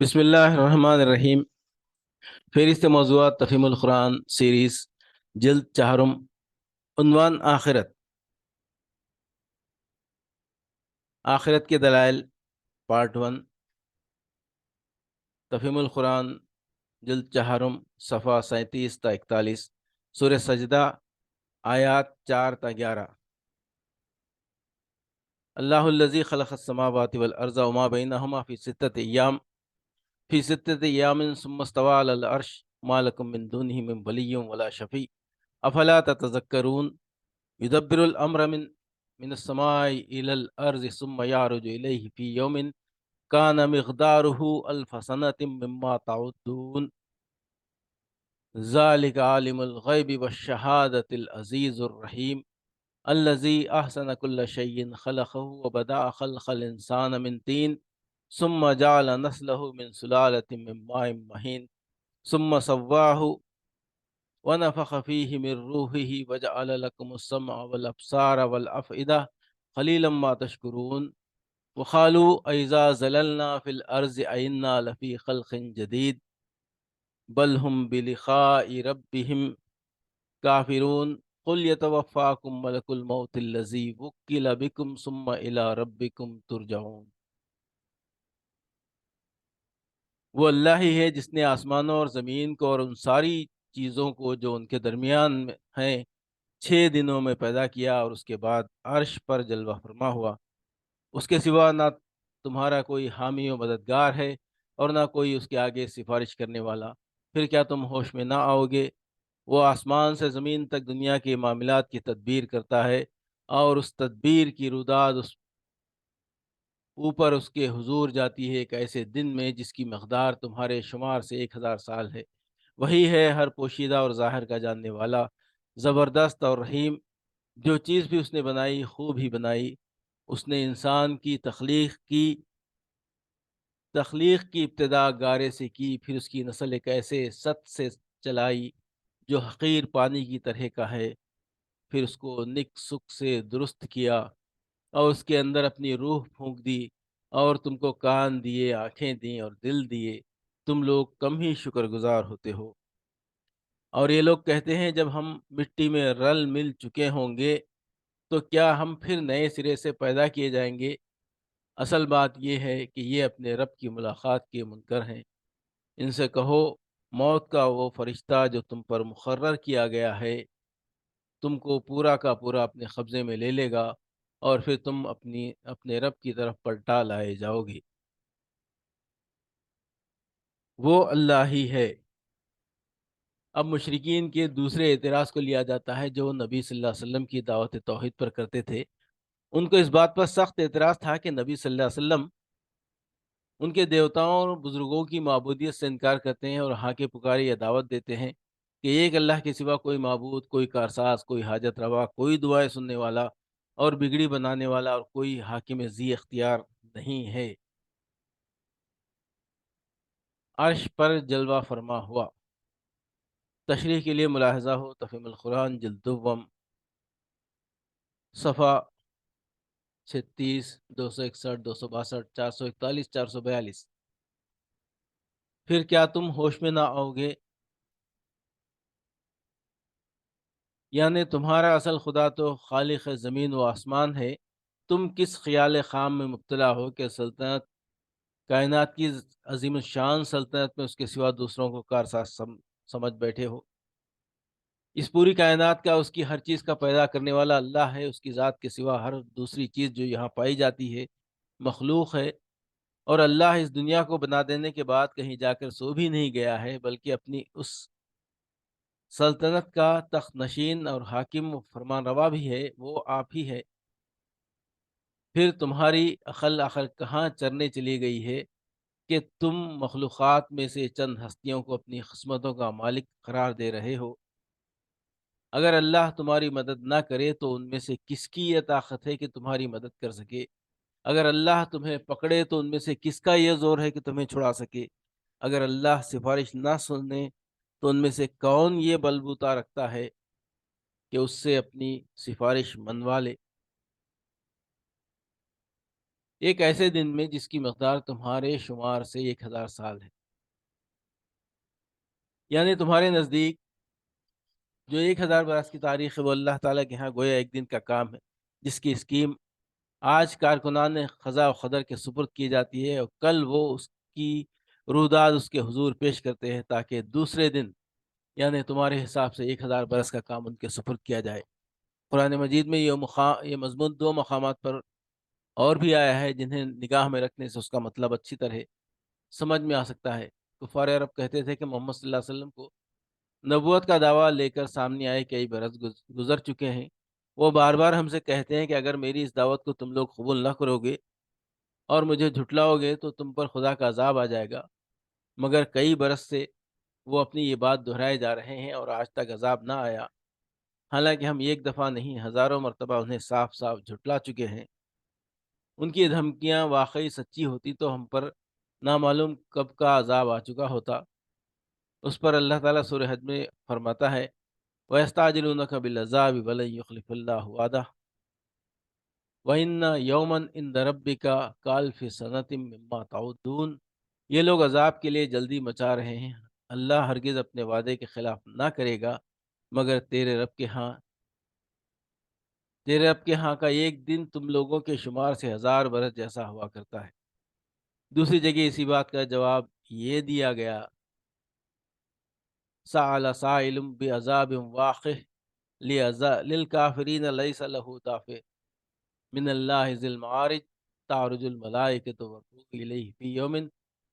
بسم اللہ الرحمن الرحیم۔ فہرست موضوعات تفہیم القرآن سیریز، جلد چہارم، عنوان آخرت۔ آخرت کے دلائل، پارٹ 1، تفہیم القرآن، جلد چہارم، صفحہ 37 تا 41، سورہ سجدہ، آیات 4 تا 11۔ اللہ الذی خلق السماوات والارض وما بینہما فی ستۃ ایام ثم استوى علی العرش ما لکم من دونہ من ولی ولا شفیع افلا تتذکرون یدبر الامر من السماء الى الارض ثم یعرج الیہ فی یوم کان مقدارہ الف سنۃ مما تعدون ذلک عالم الغیب والشہادۃ العزیز الرحیم الذی احسن کل شیء خلقہ وبدأ خلق الانسان من طین ثم جعل نسلہ من سلالۃ من ماء مہین ثم سواہ ونفخ فیہ من روحہ وجعل لکم السمع والابصار والافئدہ قلیلا ما تشکرون وقالوا اذا زللنا فی الارض ائنا لفی خلق جدید بل ہم بلقاء ربہم کافرون قل یتوفاکم ملک الموت الذی وکل بکم ثم الی ربکم ترجعون۔ وہ اللہ ہی ہے جس نے آسمانوں اور زمین کو اور ان ساری چیزوں کو جو ان کے درمیان میں ہیں 6 دنوں میں پیدا کیا، اور اس کے بعد عرش پر جلوہ فرما ہوا۔ اس کے سوا نہ تمہارا کوئی حامی و مددگار ہے اور نہ کوئی اس کے آگے سفارش کرنے والا۔ پھر کیا تم ہوش میں نہ آؤ گے؟ وہ آسمان سے زمین تک دنیا کے معاملات کی تدبیر کرتا ہے، اور اس تدبیر کی روداد اوپر اس کے حضور جاتی ہے ایک ایسے دن میں جس کی مقدار تمہارے شمار سے 1000 سال ہے۔ وہی ہے ہر پوشیدہ اور ظاہر کا جاننے والا، زبردست اور رحیم۔ جو چیز بھی اس نے بنائی خوب ہی بنائی۔ اس نے انسان کی تخلیق کی ابتدا گارے سے کی، پھر اس کی نسل ایک ایسے ست سے چلائی جو حقیر پانی کی طرح کا ہے، پھر اس کو نک سک سے درست کیا اور اس کے اندر اپنی روح پھونک دی، اور تم کو کان دیے، آنکھیں دیں اور دل دیے۔ تم لوگ کم ہی شکر گزار ہوتے ہو۔ اور یہ لوگ کہتے ہیں جب ہم مٹی میں رل مل چکے ہوں گے تو کیا ہم پھر نئے سرے سے پیدا کیے جائیں گے؟ اصل بات یہ ہے کہ یہ اپنے رب کی ملاقات کے منکر ہیں۔ ان سے کہو، موت کا وہ فرشتہ جو تم پر مقرر کیا گیا ہے تم کو پورا کا پورا اپنے قبضے میں لے لے گا، اور پھر تم اپنے رب کی طرف پلٹا لائے جاؤ گے۔ وہ اللہ ہی ہے۔ اب مشرکین کے دوسرے اعتراض کو لیا جاتا ہے جو نبی صلی اللہ علیہ وسلم کی دعوت توحید پر کرتے تھے۔ ان کو اس بات پر سخت اعتراض تھا کہ نبی صلی اللہ علیہ وسلم ان کے دیوتاؤں اور بزرگوں کی معبودیت سے انکار کرتے ہیں اور ہاں کے پکارے یا دعوت دیتے ہیں کہ ایک اللہ کے سوا کوئی معبود، کوئی کارساز، کوئی حاجت روا، کوئی دعائیں سننے والا اور بگڑی بنانے والا اور کوئی حاکم ذی اختیار نہیں ہے۔ عرش پر جلوہ فرما ہوا۔ تشریح کے لیے ملاحظہ ہو تفہیم القرآن جلد دوم، صفحہ 36، 261، 262، 441، 442۔ پھر کیا تم ہوش میں نہ آؤ گے؟ یعنی تمہارا اصل خدا تو خالق زمین و آسمان ہے۔ تم کس خیال خام میں مبتلا ہو کہ سلطنت، کائنات کی عظیم الشان سلطنت میں اس کے سوا دوسروں کو کارساز سمجھ بیٹھے ہو؟ اس پوری کائنات کا، اس کی ہر چیز کا پیدا کرنے والا اللہ ہے۔ اس کی ذات کے سوا ہر دوسری چیز جو یہاں پائی جاتی ہے مخلوق ہے، اور اللہ اس دنیا کو بنا دینے کے بعد کہیں جا کر سو بھی نہیں گیا ہے، بلکہ اپنی اس سلطنت کا تخت نشین اور حاکم و فرمان روا بھی ہے۔ وہ آپ ہی ہے۔ پھر تمہاری عقل آخر کہاں چرنے چلی گئی ہے کہ تم مخلوقات میں سے چند ہستیوں کو اپنی قسمتوں کا مالک قرار دے رہے ہو؟ اگر اللہ تمہاری مدد نہ کرے تو ان میں سے کس کی یہ طاقت ہے کہ تمہاری مدد کر سکے؟ اگر اللہ تمہیں پکڑے تو ان میں سے کس کا یہ زور ہے کہ تمہیں چھڑا سکے؟ اگر اللہ سفارش نہ سنے تو ان میں سے کون یہ بل بوتا رکھتا ہے کہ اس سے اپنی سفارش منوا لے؟ ایک ایسے دن میں جس کی مقدار تمہارے شمار سے 1000 سال ہے۔ یعنی تمہارے نزدیک جو 1000 برس کی تاریخ ہے وہ اللہ تعالیٰ کے ہاں گویا ایک دن کا کام ہے، جس کی اسکیم آج کارکنان خزاں و قدر کے سپرد کی جاتی ہے، اور کل وہ اس کی روداد اس کے حضور پیش کرتے ہیں تاکہ دوسرے دن یعنی تمہارے حساب سے 1000 برس کا کام ان کے سپرد کیا جائے۔ قرآن مجید میں یہ مضمون 2 مقامات پر اور بھی آیا ہے جنہیں نگاہ میں رکھنے سے اس کا مطلب اچھی طرح سمجھ میں آ سکتا ہے۔ کفار عرب کہتے تھے کہ محمد صلی اللہ علیہ وسلم کو نبوت کا دعویٰ لے کر سامنے آئے کئی برس گزر چکے ہیں، وہ بار بار ہم سے کہتے ہیں کہ اگر میری اس دعوت کو تم لوگ قبول نہ کرو گے اور مجھے جھٹلاؤ گے تو تم پر خدا کا عذاب آ جائے گا، مگر کئی برس سے وہ اپنی یہ بات دہرائے جا رہے ہیں اور آج تک عذاب نہ آیا، حالانکہ ہم ایک دفعہ نہیں ہزاروں مرتبہ انہیں صاف صاف جھٹلا چکے ہیں۔ ان کی دھمکیاں واقعی سچی ہوتی تو ہم پر نامعلوم کب کا عذاب آ چکا ہوتا۔ اس پر اللہ تعالیٰ سورہ حج میں فرماتا ہے وَيَسْتَعْجِلُونَكَ بِالْعَذَابِ وَلَن يُخْلِفَ اللَّهُ وَعْدَهُ وَإِنَّ يَوْمًا عِندَ رَبِّكَ كَأَلْفِ سَنَةٍ مِّمَّا تَعُدُّونَ۔ یہ لوگ عذاب کے لیے جلدی مچا رہے ہیں، اللہ ہرگز اپنے وعدے کے خلاف نہ کرے گا، مگر تیرے رب کے ہاں کا ایک دن تم لوگوں کے شمار سے 1000 برس جیسا ہوا کرتا ہے۔ دوسری جگہ اسی بات کا جواب یہ دیا گیا سَأَلَ سَائِلٌ بِعَذَابٍ وَاقِعٍ لِلْكَافِرِينَ لَيْسَ لَهُ دَافِعٌ من اللہ ذی المعارج تعرج الملائکۃ والروح الیہ فی یوم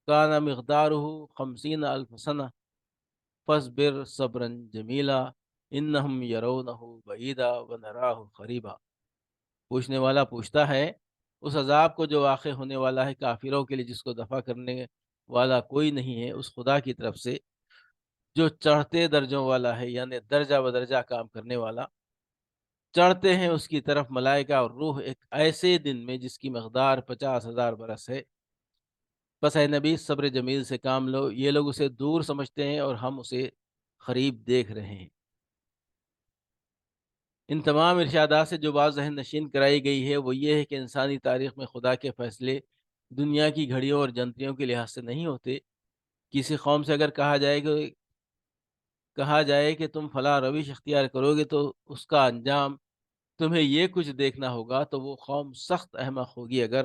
کان مقدارہ 50,000 سنہ فاصبر صبرا جمیلا انہم یرونہ بعیدا ونراہ قریبا۔ پوچھنے والا پوچھتا ہے اس عذاب کو جو واقع ہونے والا ہے کافروں کے لیے، جس کو دفع کرنے والا کوئی نہیں ہے، اس خدا کی طرف سے جو چڑھتے درجوں والا ہے، یعنی درجہ بدرجہ کام کرنے والا، چڑھتے ہیں اس کی طرف ملائکہ اور روح ایک ایسے دن میں جس کی مقدار 50,000 برس ہے۔ بس اے نبی صبر جمیل سے کام لو، یہ لوگ اسے دور سمجھتے ہیں اور ہم اسے قریب دیکھ رہے ہیں۔ ان تمام ارشادات سے جو بات ذہن نشین کرائی گئی ہے وہ یہ ہے کہ انسانی تاریخ میں خدا کے فیصلے دنیا کی گھڑیوں اور جنتریوں کے لحاظ سے نہیں ہوتے۔ کسی قوم سے اگر کہا جائے کہ تم فلاں روش اختیار کرو گے تو اس کا انجام تمہیں یہ کچھ دیکھنا ہوگا، تو وہ قوم سخت احمق ہوگی اگر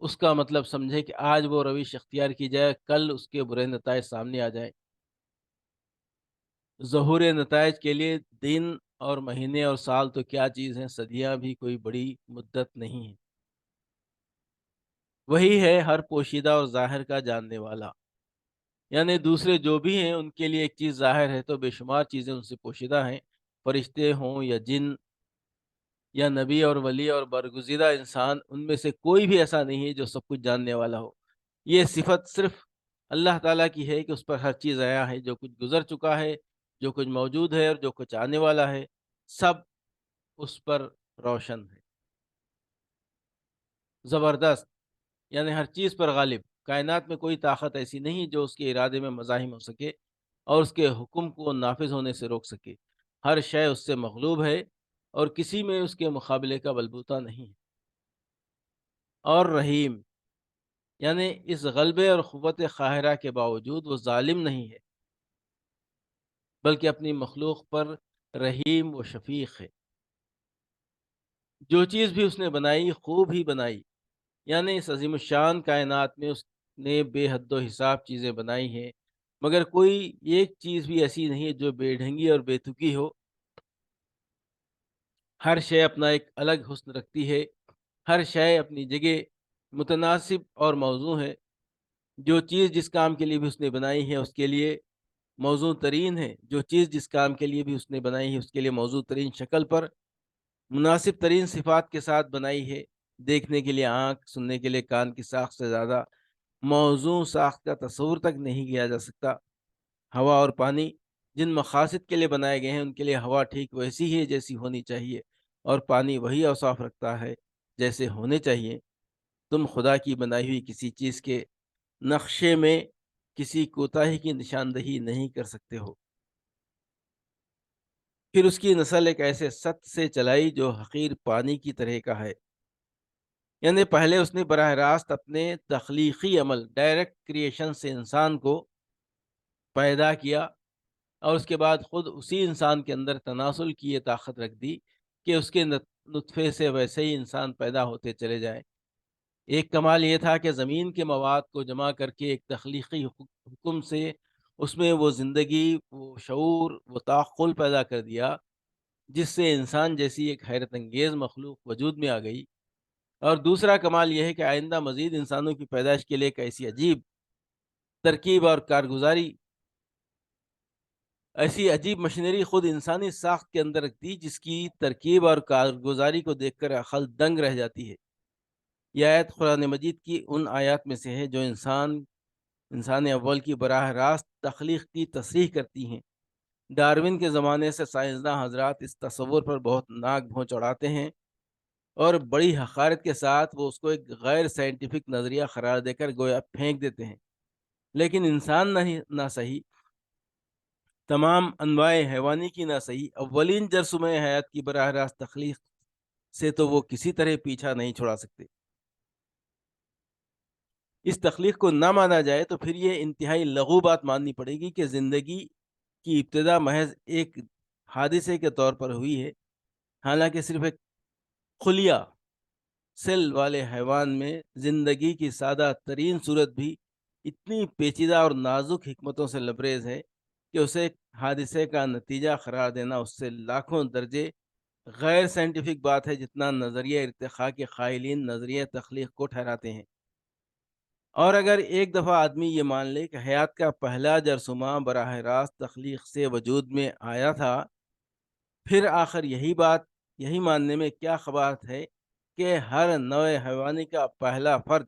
اس کا مطلب سمجھے کہ آج وہ روش اختیار کی جائے، کل اس کے برے نتائج سامنے آ جائیں۔ ظہور نتائج کے لیے دن اور مہینے اور سال تو کیا چیز ہیں، صدیاں بھی کوئی بڑی مدت نہیں ہے۔ وہی ہے ہر پوشیدہ اور ظاہر کا جاننے والا، یعنی دوسرے جو بھی ہیں ان کے لیے ایک چیز ظاہر ہے تو بے شمار چیزیں ان سے پوشیدہ ہیں، فرشتے ہوں یا جن یا نبی اور ولی اور برگزیدہ انسان، ان میں سے کوئی بھی ایسا نہیں ہے جو سب کچھ جاننے والا ہو۔ یہ صفت صرف اللہ تعالیٰ کی ہے کہ اس پر ہر چیز آیا ہے، جو کچھ گزر چکا ہے، جو کچھ موجود ہے اور جو کچھ آنے والا ہے، سب اس پر روشن ہے۔ زبردست یعنی ہر چیز پر غالب، کائنات میں کوئی طاقت ایسی نہیں جو اس کے ارادے میں مزاحم ہو سکے اور اس کے حکم کو نافذ ہونے سے روک سکے۔ ہر شے اس سے مغلوب ہے اور کسی میں اس کے مقابلے کا بلبوتا نہیں ہے۔ اور رحیم یعنی اس غلبے اور قوت قاہرہ کے باوجود وہ ظالم نہیں ہے، بلکہ اپنی مخلوق پر رحیم و شفیق ہے۔ جو چیز بھی اس نے بنائی خوب ہی بنائی، یعنی اس عظیم الشان کائنات میں اس نے بے حد و حساب چیزیں بنائی ہیں، مگر کوئی ایک چیز بھی ایسی نہیں ہے جو بے ڈھنگی اور بے تکی ہو۔ ہر شے اپنا ایک الگ حسن رکھتی ہے، ہر شے اپنی جگہ متناسب اور موزوں ہے۔ جو چیز جس کام کے لیے بھی اس نے بنائی ہے اس کے لیے موزوں ترین ہے، جو چیز جس کام کے لیے بھی اس نے بنائی ہے اس کے لیے موزوں ترین شکل پر مناسب ترین صفات کے ساتھ بنائی ہے۔ دیکھنے کے لیے آنکھ، سننے کے لیے کان کی ساخت سے زیادہ موزوں ساخت کا تصور تک نہیں کیا جا سکتا۔ ہوا اور پانی جن مقاصد کے لیے بنائے گئے ہیں ان کے لیے ہوا ٹھیک ویسی ہے جیسی ہونی چاہیے، اور پانی وہی اوصاف رکھتا ہے جیسے ہونے چاہیے۔ تم خدا کی بنائی ہوئی کسی چیز کے نقشے میں کسی کوتاہی کی نشاندہی نہیں کر سکتے ہو۔ پھر اس کی نسل ایک ایسے ست سے چلائی جو حقیر پانی کی طرح کا ہے، یعنی پہلے اس نے براہ راست اپنے تخلیقی عمل ڈائریکٹ کریشن سے انسان کو پیدا کیا، اور اس کے بعد خود اسی انسان کے اندر تناسل کی یہ طاقت رکھ دی کہ اس کے نطفے سے ویسے ہی انسان پیدا ہوتے چلے جائیں۔ ایک کمال یہ تھا کہ زمین کے مواد کو جمع کر کے ایک تخلیقی حکم سے اس میں وہ زندگی، وہ شعور، وہ تعقل پیدا کر دیا، جس سے انسان جیسی ایک حیرت انگیز مخلوق وجود میں آ گئی۔ اور دوسرا کمال یہ ہے کہ آئندہ مزید انسانوں کی پیدائش کے لیے ایک ایسی عجیب ترکیب اور کارگزاری، ایسی عجیب مشینری خود انسانی ساخت کے اندر رکھ دی، جس کی ترکیب اور کارگزاری کو دیکھ کر عقل دنگ رہ جاتی ہے۔ یہ آیت قرآن مجید کی ان آیات میں سے ہے جو انسان اول کی براہ راست تخلیق کی تصریح کرتی ہیں۔ ڈارون کے زمانے سے سائنسداں حضرات اس تصور پر بہت ناک بھون چڑھاتے ہیں، اور بڑی حقارت کے ساتھ وہ اس کو ایک غیر سائنٹیفک نظریہ قرار دے کر گویا پھینک دیتے ہیں۔ لیکن انسان نہ صحیح، تمام انواع حیوانی کی نہ صحیح، اولین جرثومہ حیات کی براہ راست تخلیق سے تو وہ کسی طرح پیچھا نہیں چھڑا سکتے۔ اس تخلیق کو نہ مانا جائے تو پھر یہ انتہائی لغو بات ماننی پڑے گی کہ زندگی کی ابتدا محض ایک حادثے کے طور پر ہوئی ہے، حالانکہ صرف ایک خلیہ سیل والے حیوان میں زندگی کی سادہ ترین صورت بھی اتنی پیچیدہ اور نازک حکمتوں سے لبریز ہے کہ اسے ایک حادثے کا نتیجہ قرار دینا اس سے لاکھوں درجے غیر سائنٹیفک بات ہے، جتنا نظریہ ارتقاء کے قائلین نظریہ تخلیق کو ٹھہراتے ہیں۔ اور اگر ایک دفعہ آدمی یہ مان لے کہ حیات کا پہلا جرثومہ براہ راست تخلیق سے وجود میں آیا تھا، پھر آخر یہی ماننے میں کیا قباحت ہے کہ ہر نوع حیوانی کا پہلا فرد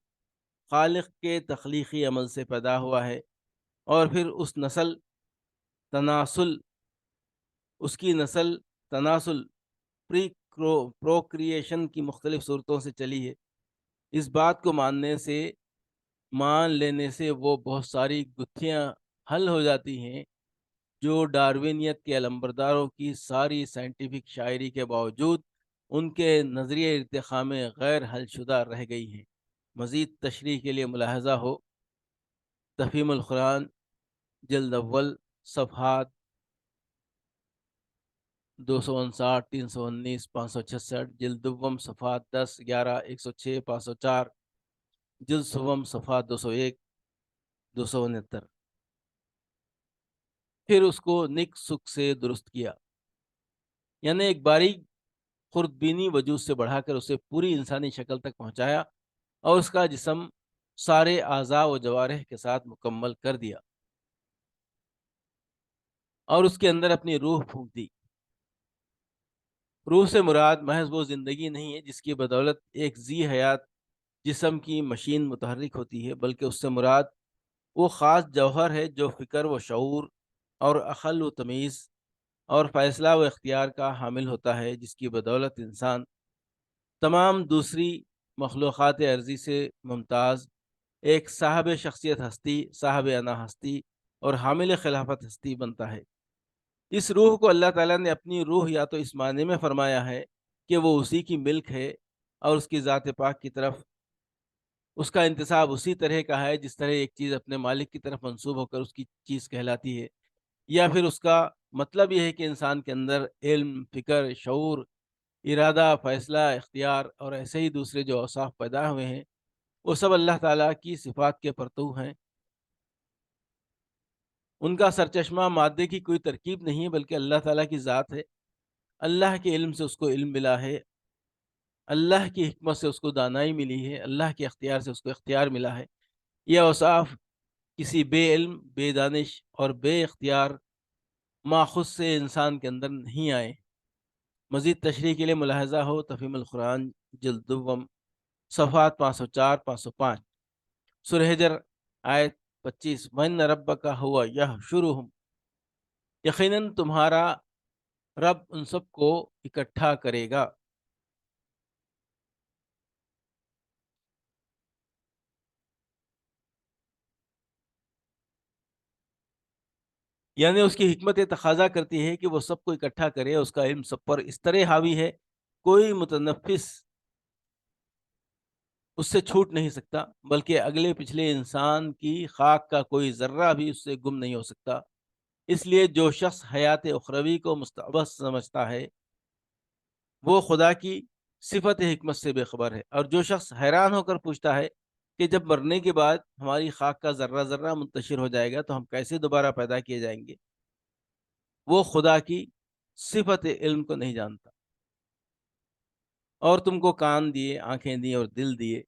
خالق کے تخلیقی عمل سے پیدا ہوا ہے، اور پھر تناسل اس کی نسل تناسل پری پروکریشن کی مختلف صورتوں سے چلی ہے۔ اس بات کو مان لینے سے وہ بہت ساری گتھیاں حل ہو جاتی ہیں جو ڈاروینیت کے علمبرداروں کی ساری سائنٹیفک شاعری کے باوجود ان کے نظریہ ارتقاء میں غیر حل شدہ رہ گئی ہیں۔ مزید تشریح کے لیے ملاحظہ ہو تفہیم القرآن جلد اول صفحات 259، 319، 566، جلد دوم صفحات 10، 11، 106، 504، جلد سوم صفحات 201، 269۔ پھر اس کو نک سک سے درست کیا، یعنی ایک باریک خوردبینی وجود سے بڑھا کر اسے پوری انسانی شکل تک پہنچایا، اور اس کا جسم سارے اعضاء و جوارح کے ساتھ مکمل کر دیا، اور اس کے اندر اپنی روح پھونک دی۔ روح سے مراد محض وہ زندگی نہیں ہے جس کی بدولت ایک ذی حیات جسم کی مشین متحرک ہوتی ہے، بلکہ اس سے مراد وہ خاص جوہر ہے جو فکر و شعور اور عقل و تمیز اور فیصلہ و اختیار کا حامل ہوتا ہے، جس کی بدولت انسان تمام دوسری مخلوقات ارضی سے ممتاز ایک صاحب شخصیت ہستی، صاحب انا ہستی اور حامل خلافت ہستی بنتا ہے۔ اس روح کو اللہ تعالیٰ نے اپنی روح یا تو اس معنی میں فرمایا ہے کہ وہ اسی کی ملک ہے، اور اس کی ذات پاک کی طرف اس کا انتساب اسی طرح کا ہے جس طرح ایک چیز اپنے مالک کی طرف منسوب ہو کر اس کی چیز کہلاتی ہے، یا پھر اس کا مطلب یہ ہے کہ انسان کے اندر علم، فکر، شعور، ارادہ، فیصلہ، اختیار اور ایسے ہی دوسرے جو اوصاف پیدا ہوئے ہیں وہ سب اللہ تعالیٰ کی صفات کے پرتو ہیں۔ ان کا سرچشمہ مادے کی کوئی ترکیب نہیں ہے، بلکہ اللہ تعالیٰ کی ذات ہے۔ اللہ کے علم سے اس کو علم ملا ہے، اللہ کی حکمت سے اس کو دانائی ملی ہے، اللہ کے اختیار سے اس کو اختیار ملا ہے۔ یہ اوصاف کسی بے علم، بے دانش اور بے اختیار ماخذ سے انسان کے اندر نہیں آئے۔ مزید تشریح کے لیے ملاحظہ ہو تفہیم القرآن جلد دوم صفحات 504، 505، سورہ حجر آیت 25، وَإِنَّ رَبَّكَ هُوَ يَحْشُرُهُمْ، یقیناً تمہارا رب ان سب کو اکٹھا کرے گا۔ یعنی اس کی حکمت تقاضا کرتی ہے کہ وہ سب کو اکٹھا کرے، اس کا علم سب پر اس طرح حاوی ہے، کوئی متنفس اس سے چھوٹ نہیں سکتا، بلکہ اگلے پچھلے انسان کی خاک کا کوئی ذرہ بھی اس سے گم نہیں ہو سکتا۔ اس لیے جو شخص حیات اخروی کو مستقبل سمجھتا ہے وہ خدا کی صفت حکمت سے بے خبر ہے، اور جو شخص حیران ہو کر پوچھتا ہے کہ جب مرنے کے بعد ہماری خاک کا ذرہ ذرہ منتشر ہو جائے گا تو ہم کیسے دوبارہ پیدا کیے جائیں گے، وہ خدا کی صفت علم کو نہیں جانتا۔ اور تم کو کان دیے، آنکھیں دی اور دل دیے،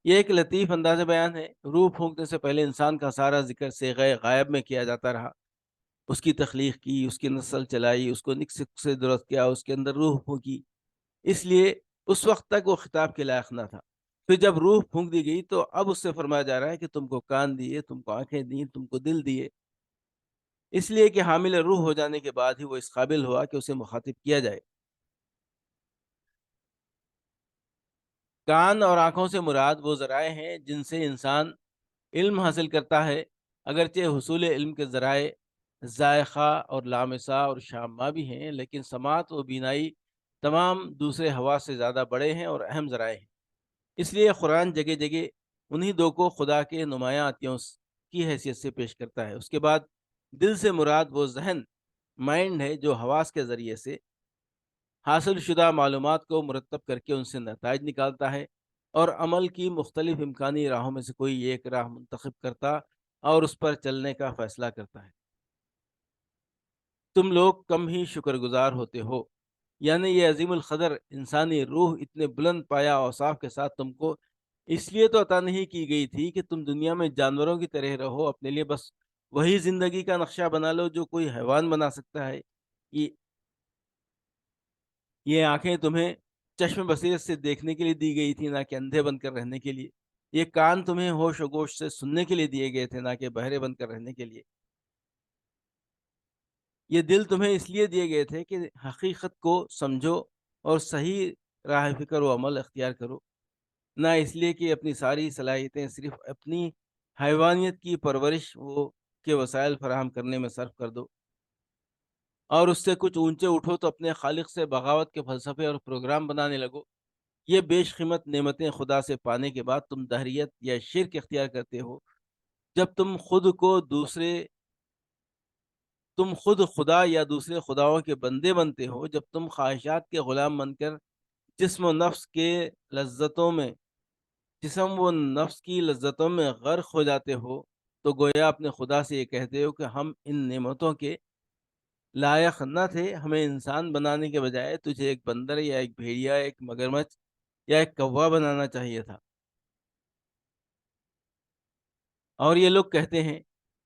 یہ ایک لطیف انداز بیان ہے۔ روح پھونکنے سے پہلے انسان کا سارا ذکر صیغہ غائب میں کیا جاتا رہا، اس کی تخلیق کی، اس کی نسل چلائی، اس کو نک سے درست کیا، اس کے اندر روح پھونکی، اس لیے اس وقت تک وہ خطاب کے لائق نہ تھا۔ پھر جب روح پھونک دی گئی تو اب اس سے فرمایا جا رہا ہے کہ تم کو کان دیے، تم کو آنکھیں دی، تم کو دل دیے، اس لیے کہ حامل روح ہو جانے کے بعد ہی وہ اس قابل ہوا کہ اسے مخاطب کیا جائے۔ کان اور آنکھوں سے مراد وہ ذرائع ہیں جن سے انسان علم حاصل کرتا ہے، اگرچہ حصول علم کے ذرائع ذائقہ اور لامسہ اور شامہ بھی ہیں، لیکن سماعت و بینائی تمام دوسرے حواس سے زیادہ بڑے ہیں اور اہم ذرائع ہیں۔ اس لیے قرآن جگہ جگہ انہی دو کو خدا کے نمایاں عطیوں کی حیثیت سے پیش کرتا ہے۔ اس کے بعد دل سے مراد وہ ذہن، مائنڈ ہے، جو حواس کے ذریعے سے حاصل شدہ معلومات کو مرتب کر کے ان سے نتائج نکالتا ہے اور عمل کی مختلف امکانی راہوں میں سے کوئی ایک راہ منتخب کرتا اور اس پر چلنے کا فیصلہ کرتا ہے۔ تم لوگ کم ہی شکر گزار ہوتے ہو، یعنی یہ عظیم القدر انسانی روح اتنے بلند پایا اوصاف کے ساتھ تم کو اس لیے تو عطا نہیں کی گئی تھی کہ تم دنیا میں جانوروں کی طرح رہو، اپنے لیے بس وہی زندگی کا نقشہ بنا لو جو کوئی حیوان بنا سکتا ہے۔ یہ یہ آنکھیں تمہیں چشم بصیرت سے دیکھنے کے لیے دی گئی تھی، نہ کہ اندھے بن کر رہنے کے لیے۔ یہ کان تمہیں ہوش و گوش سے سننے کے لیے دیے گئے تھے، نہ کہ بہرے بن کر رہنے کے لیے۔ یہ دل تمہیں اس لیے دیے گئے تھے کہ حقیقت کو سمجھو اور صحیح راہ فکر و عمل اختیار کرو، نہ اس لیے کہ اپنی ساری صلاحیتیں صرف اپنی حیوانیت کی پرورش کے وسائل فراہم کرنے میں صرف کر دو، اور اس سے کچھ اونچے اٹھو تو اپنے خالق سے بغاوت کے فلسفے اور پروگرام بنانے لگو۔ یہ بیش قیمت نعمتیں خدا سے پانے کے بعد تم دہریت یا شرک اختیار کرتے ہو، جب تم خود خدا یا دوسرے خداؤں کے بندے بنتے ہو، جب تم خواہشات کے غلام بن کر جسم و نفس کے لذتوں میں جسم و نفس کی لذتوں میں غرق ہو جاتے ہو، تو گویا اپنے خدا سے یہ کہتے ہو کہ ہم ان نعمتوں کے لائق نہ تھے، ہمیں انسان بنانے کے بجائے تجھے ایک بندر یا ایک بھیڑیا، ایک مگرمچھ یا ایک کوا بنانا چاہیے تھا۔ اور یہ لوگ کہتے ہیں،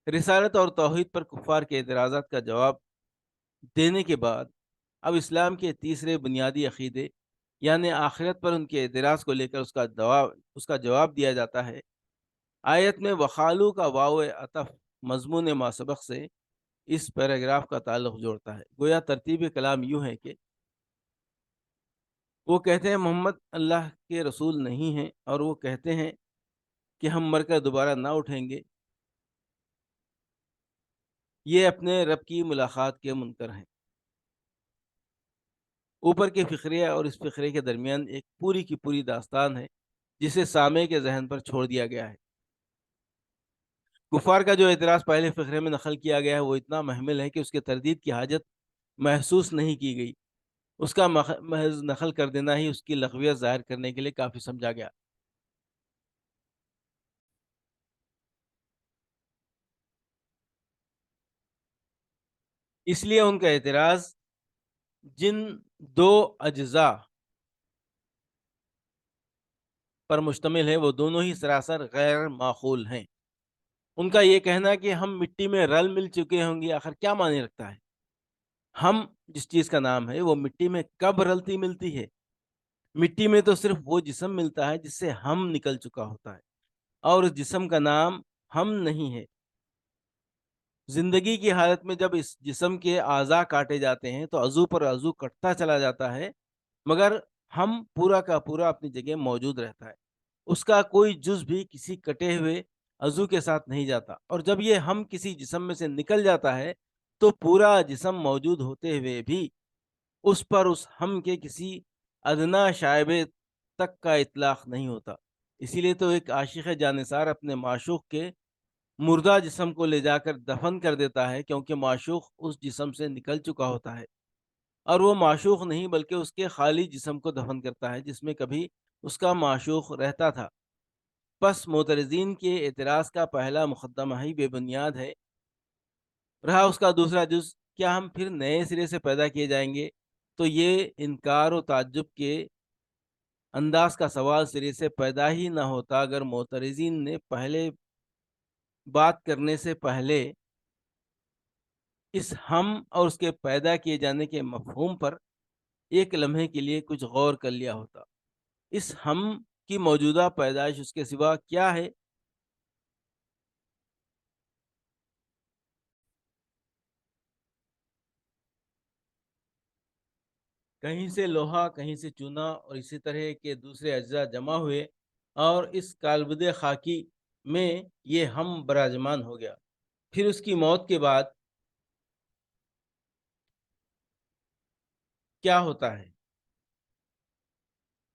رسالت اور توحید پر کفار کے اعتراضات کا جواب دینے کے بعد اب اسلام کے تیسرے بنیادی عقیدے یعنی آخرت پر ان کے اعتراض کو لے کر اس کا جواب دیا جاتا ہے۔ آیت میں وخالو کا واو عطف مضمون ما سبق سے اس پیراگراف کا تعلق جوڑتا ہے۔ گویا ترتیب کلام یوں ہے کہ وہ کہتے ہیں محمد اللہ کے رسول نہیں ہیں، اور وہ کہتے ہیں کہ ہم مر کر دوبارہ نہ اٹھیں گے، یہ اپنے رب کی ملاقات کے منکر ہیں۔ اوپر کے فقرے اور اس فقرے کے درمیان ایک پوری کی پوری داستان ہے جسے سامع کے ذہن پر چھوڑ دیا گیا ہے۔ کفار کا جو اعتراض پہلے فقرے میں نقل کیا گیا ہے وہ اتنا محمل ہے کہ اس کے تردید کی حاجت محسوس نہیں کی گئی، اس کا محض نقل کر دینا ہی اس کی لغویت ظاہر کرنے کے لیے کافی سمجھا گیا۔ اس لیے ان کا اعتراض جن دو اجزاء پر مشتمل ہے وہ دونوں ہی سراسر غیر معقول ہیں۔ ان کا یہ کہنا کہ ہم مٹی میں رل مل چکے ہوں گے آخر کیا معنی رکھتا ہے؟ ہم جس چیز کا نام ہے وہ مٹی میں کب رلتی ملتی ہے؟ مٹی میں تو صرف وہ جسم ملتا ہے جس سے ہم نکل چکا ہوتا ہے، اور اس جسم کا نام ہم نہیں ہے۔ زندگی کی حالت میں جب اس جسم کے اعضاء کاٹے جاتے ہیں تو عضو پر عضو کٹتا چلا جاتا ہے، مگر ہم پورا کا پورا اپنی جگہ موجود رہتا ہے، اس کا کوئی جز بھی کسی کٹے ہوئے عضو کے ساتھ نہیں جاتا، اور جب یہ ہم کسی جسم میں سے نکل جاتا ہے تو پورا جسم موجود ہوتے ہوئے بھی اس پر اس ہم کے کسی ادنا شائبے تک کا اطلاق نہیں ہوتا۔ اسی لیے تو ایک عاشق جانثار اپنے معشوق کے مردہ جسم کو لے جا کر دفن کر دیتا ہے، کیونکہ معشوق اس جسم سے نکل چکا ہوتا ہے، اور وہ معشوق نہیں بلکہ اس کے خالی جسم کو دفن کرتا ہے جس میں کبھی اس کا معشوق رہتا تھا۔ پس معترضین کے اعتراض کا پہلا مقدمہ ہی بے بنیاد ہے۔ رہا اس کا دوسرا جز، کیا ہم پھر نئے سرے سے پیدا کیے جائیں گے؟ تو یہ انکار و تعجب کے انداز کا سوال سرے سے پیدا ہی نہ ہوتا اگر معترضین نے پہلے بات کرنے سے پہلے اس ہم اور اس کے پیدا کیے جانے کے مفہوم پر ایک لمحے کے لیے کچھ غور کر لیا ہوتا۔ اس ہم کی موجودہ پیدائش اس کے سوا کیا ہے؟ کہیں سے لوہا، کہیں سے چونا اور اسی طرح کے دوسرے اجزاء جمع ہوئے اور اس کالبد خاکی میں یہ ہم براجمان ہو گیا۔ پھر اس کی موت کے بعد کیا ہوتا ہے؟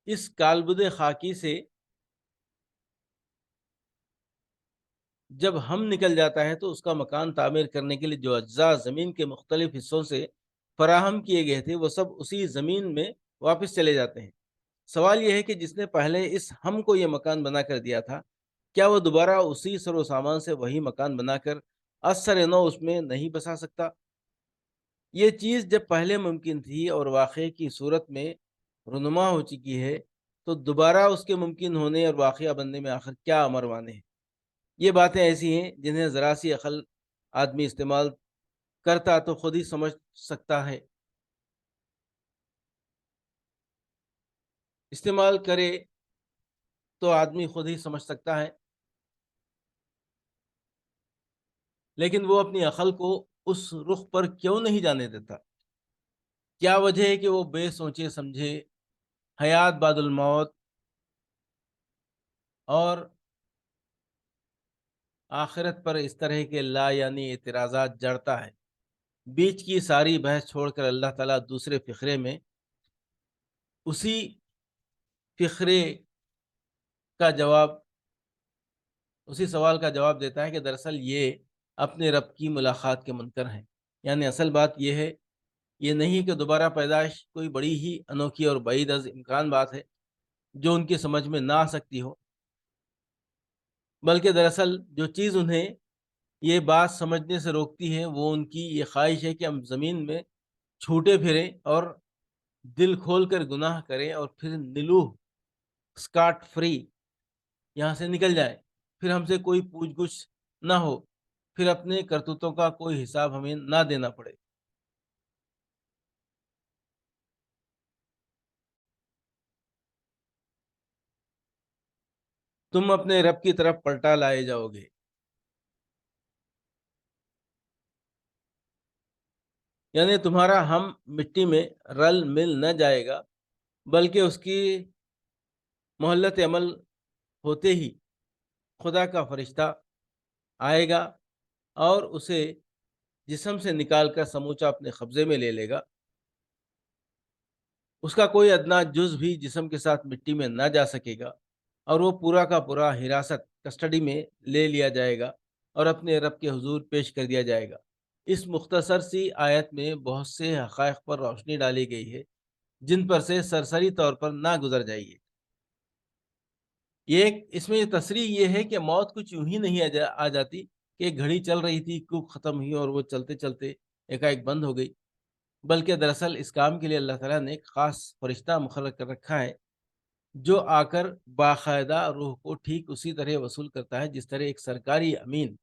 اس کالبد خاکی سے جب ہم نکل جاتا ہے تو اس کا مکان تعمیر کرنے کے لیے جو اجزاء زمین کے مختلف حصوں سے فراہم کیے گئے تھے وہ سب اسی زمین میں واپس چلے جاتے ہیں۔ سوال یہ ہے کہ جس نے پہلے اس ہم کو یہ مکان بنا کر دیا تھا، کیا وہ دوبارہ اسی سر و سامان سے وہی مکان بنا کر اثر نو اس میں نہیں بسا سکتا؟ یہ چیز جب پہلے ممکن تھی اور واقعے کی صورت میں رونما ہو چکی ہے تو دوبارہ اس کے ممکن ہونے اور واقعہ بننے میں آخر کیا امر معنے ہے؟ یہ باتیں ایسی ہیں جنہیں ذرا سی عقل آدمی استعمال کرتا تو خود ہی سمجھ سکتا ہے، استعمال کرے تو آدمی خود ہی سمجھ سکتا ہے، لیکن وہ اپنی عقل کو اس رخ پر کیوں نہیں جانے دیتا؟ کیا وجہ ہے کہ وہ بے سوچے سمجھے حیات بعد الموت اور آخرت پر اس طرح کے لا یعنی اعتراضات جڑتا ہے؟ بیچ کی ساری بحث چھوڑ کر اللہ تعالیٰ دوسرے فقرے میں اسی فقرے کا جواب اسی سوال کا جواب دیتا ہے کہ دراصل یہ اپنے رب کی ملاقات کے منکر ہیں۔ یعنی اصل بات یہ ہے، یہ نہیں کہ دوبارہ پیدائش کوئی بڑی ہی انوکھی اور بعید از امکان بات ہے جو ان کی سمجھ میں نہ آ سکتی ہو، بلکہ دراصل جو چیز انہیں یہ بات سمجھنے سے روکتی ہے وہ ان کی یہ خواہش ہے کہ ہم زمین میں چھوٹے پھریں اور دل کھول کر گناہ کریں اور پھر نلوہ اسکاٹ فری یہاں سے نکل جائیں، پھر ہم سے کوئی پوچھ گچھ نہ ہو، پھر اپنے کرتوتوں کا کوئی حساب ہمیں نہ دینا پڑے۔ تم اپنے رب کی طرف پلٹا لائے جاؤ گے، یعنی تمہارا ہم مٹی میں رل مل نہ جائے گا، بلکہ اس کی مہلت عمل ہوتے ہی خدا کا فرشتہ آئے گا اور اسے جسم سے نکال کر سموچا اپنے قبضے میں لے لے گا۔ اس کا کوئی ادنا جز بھی جسم کے ساتھ مٹی میں نہ جا سکے گا اور وہ پورا کا پورا حراست کسٹڈی میں لے لیا جائے گا اور اپنے رب کے حضور پیش کر دیا جائے گا۔ اس مختصر سی آیت میں بہت سے حقائق پر روشنی ڈالی گئی ہے جن پر سے سرسری طور پر نہ گزر جائیے۔ اس میں یہ تصریح یہ ہے کہ موت کچھ یوں ہی نہیں آ جاتی کہ ایک گھڑی چل رہی تھی، کوک ختم ہوئی اور وہ چلتے چلتے ایک بند ہو گئی، بلکہ دراصل اس کام کے لیے اللہ تعالیٰ نے ایک خاص فرشتہ مقرر کر رکھا ہے جو آ کر باقاعدہ روح کو ٹھیک اسی طرح وصول کرتا ہے جس طرح ایک سرکاری امین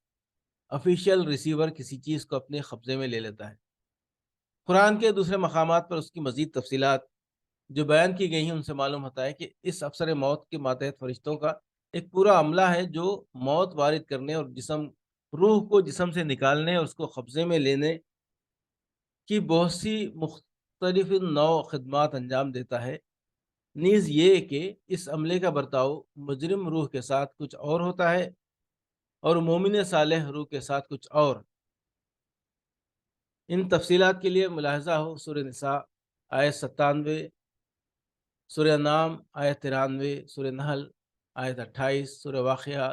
آفیشیل ریسیور کسی چیز کو اپنے قبضے میں لے لیتا ہے۔ قرآن کے دوسرے مقامات پر اس کی مزید تفصیلات جو بیان کی گئی ہیں ان سے معلوم ہوتا ہے کہ اس افسر موت کے ماتحت فرشتوں کا ایک پورا عملہ ہے جو موت وارد کرنے اور روح کو جسم سے نکالنے اور اس کو قبضے میں لینے کی بہت سی مختلف نوع خدمات انجام دیتا ہے۔ نیز یہ کہ اس عملے کا برتاؤ مجرم روح کے ساتھ کچھ اور ہوتا ہے اور مومن صالح روح کے ساتھ کچھ اور۔ ان تفصیلات کے لیے ملاحظہ ہو سورہ نساء آیت 97 سورہ نام آیت 93، سورہ نحل آیت 28، سورہ واقعہ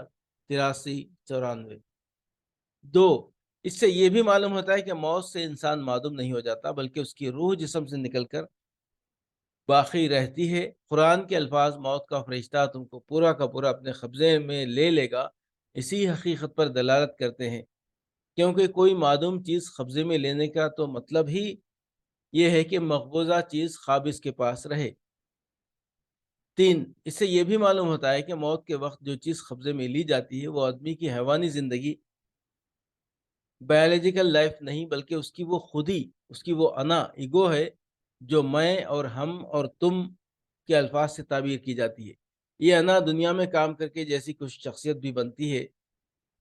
83، 94۔ دو، اس سے یہ بھی معلوم ہوتا ہے کہ موت سے انسان معدوم نہیں ہو جاتا، بلکہ اس کی روح جسم سے نکل کر باقی رہتی ہے۔ قرآن کے الفاظ موت کا فرشتہ تم کو پورا کا پورا اپنے قبضے میں لے لے گا اسی حقیقت پر دلالت کرتے ہیں، کیونکہ کوئی معدوم چیز قبضے میں لینے کا تو مطلب ہی یہ ہے کہ مقبوضہ چیز قابض کے پاس رہے۔ تین، اس سے یہ بھی معلوم ہوتا ہے کہ موت کے وقت جو چیز قبضے میں لی جاتی ہے وہ آدمی کی حیوانی زندگی، بایولوجیکل لائف نہیں، بلکہ اس کی وہ خودی، اس کی وہ انا، ایگو ہے، جو میں اور ہم اور تم کے الفاظ سے تعبیر کی جاتی ہے۔ یہ انا دنیا میں کام کر کے جیسی کچھ شخصیت بھی بنتی ہے،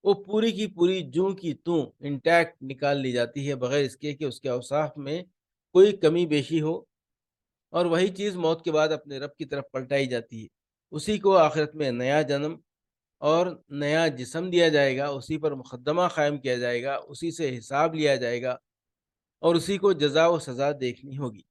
وہ پوری کی پوری جوں کی توں انٹیکٹ نکال لی جاتی ہے، بغیر اس کے کہ اس کے اوصاف میں کوئی کمی بیشی ہو، اور وہی چیز موت کے بعد اپنے رب کی طرف پلٹائی جاتی ہے۔ اسی کو آخرت میں نیا جنم اور نیا جسم دیا جائے گا، اسی پر مقدمہ قائم کیا جائے گا، اسی سے حساب لیا جائے گا، اور اسی کو جزا و سزا دیکھنی ہوگی۔